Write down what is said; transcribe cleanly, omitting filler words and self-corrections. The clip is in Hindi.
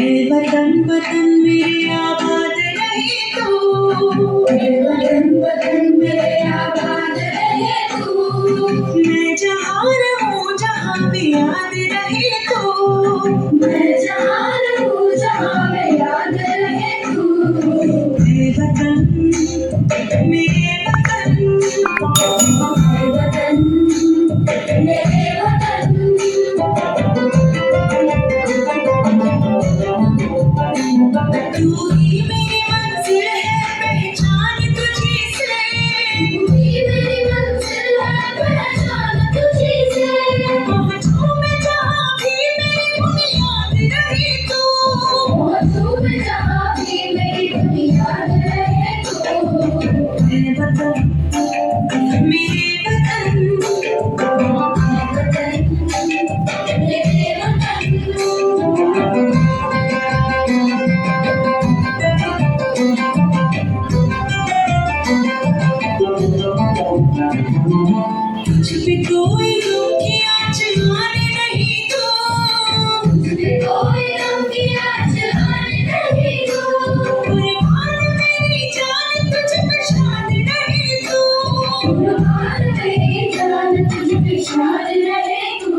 वतन वतन मेरे आबाद रहे तू, वतन वतन मेरे आबाद रहे तू। मैं जहाँ रहूँ जहाँ भी याद रहे तू, मैं जहाँ रहूँ जहाँ भी याद रहे तू। मेरे वतन मेरे वतन, मेरे वतन मेरे वतन। तू ही मेरी मंजिल है पहचान तुझी से, तू ही मेरी मंजिल है पहचान तुझी से। पहुँचूं मैं जहाँ भी मेरी बुनियाद रहे तू, पहुँचूं मैं जहाँ भी मेरी बुनियाद रहे तू। मेरे वतन मेरे वतन, मेरे वतन मेरे वतन। तुझ पे कोई गम की आँच आने नहीं दो, तुझ पे कोई गम की आँच आने नहीं दो। कुर्बान मेरी जान तुझ पे शान रहे तू, कुर्बान मेरी जान तुझ पे शान रहे तू।